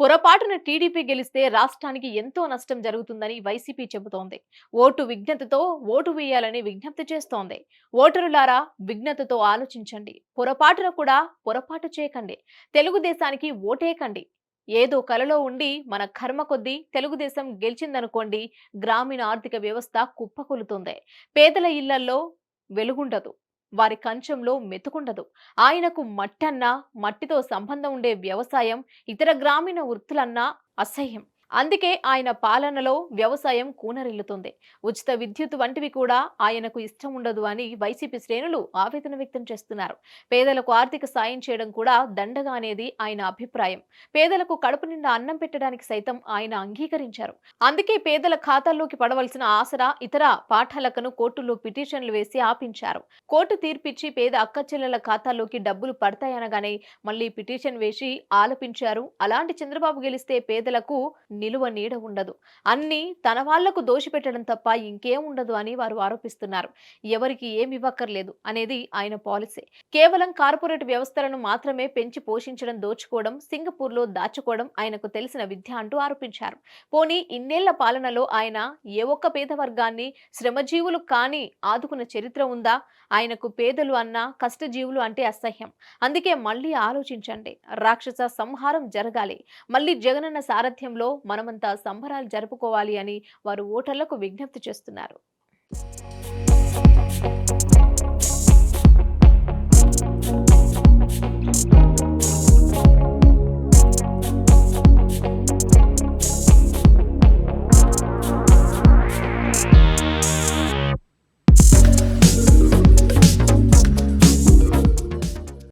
పొరపాటున టీడీపీ గెలిస్తే రాష్ట్రానికి ఎంతో నష్టం జరుగుతుందని వైసీపీ చెబుతోంది. ఓటు విజ్ఞతతో ఓటు వేయాలని విజ్ఞప్తి చేస్తోంది. ఓటరులారా, విజ్ఞతతో ఆలోచించండి. పొరపాటున కూడా పొరపాటు చేయకండి. తెలుగుదేశానికి ఓటేయకండి. ఏదో కలలో ఉండి మన కర్మ కొద్దీ తెలుగుదేశం గెలిచిందనుకోండి, గ్రామీణ ఆర్థిక వ్యవస్థ కుప్పకూలుతుంది. పేదల ఇళ్లల్లో వెలుగుండదు. వారి కంచంలో మెతుకుండదు. ఆయనకు మట్టన్నా, మట్టితో సంబంధం ఉండే వ్యవసాయం, ఇతర గ్రామీణ వృత్తులన్నా అసహ్యం. అందుకే ఆయన పాలనలో వ్యవసాయం కూనరిల్లుతుంది. ఉచిత విద్యుత్ వంటివి కూడా ఆయనకు ఇష్టం ఉండదు అని వైసీపీ శ్రేణులు ఆవేదన వ్యక్తం చేస్తున్నారు. పేదలకు ఆర్థిక సాయం చేయడం కూడా దండగా అనేది ఆయన అభిప్రాయం. పేదలకు కడుపు నిండా అన్నం పెట్టడానికి సైతం ఆయన అంగీకరించారు. అందుకే పేదల ఖాతాల్లోకి పడవలసిన ఆసరా, ఇతర పాఠాలకను కోర్టులో పిటిషన్లు వేసి ఆపించారు. కోర్టు తీర్పిచ్చి పేద అక్కచెల్లెల ఖాతాల్లోకి డబ్బులు పడతాయనగానే మళ్లీ పిటిషన్ వేసి ఆలపించారు. అలాంటి చంద్రబాబు గెలిస్తే పేదలకు నిలువ నీడ ఉండదు. అన్ని తన వాళ్లకు దోషిపెట్టడం తప్ప ఇంకేం ఉండదు అని వారు ఆరోపిస్తున్నారు. ఎవరికి ఏమి ఇవ్వక్కర్లేదు అనేది ఆయన పాలసీ. కేవలం కార్పొరేట్ వ్యవస్థలను మాత్రమే పెంచి పోషించడం, దోచుకోవడం, సింగపూర్లో దాచుకోవడం ఆయనకు తెలిసిన విద్య అంటూ ఆరోపించారు. పోనీ ఇన్నేళ్ల పాలనలో ఆయన ఏ ఒక్క పేద వర్గాన్ని, శ్రమజీవులు కానీ ఆదుకున్న చరిత్ర ఉందా? ఆయనకు పేదలు అన్నా, కష్టజీవులు అంటే అసహ్యం. అందుకే మళ్లీ ఆలోచించండి. రాక్షస సంహారం జరగాలి. మళ్లీ జగనన్న సారథ్యంలో మనమంతా సంబరాలు జరుపుకోవాలి అని వారు ఓటర్లకు విజ్ఞప్తి చేస్తున్నారు.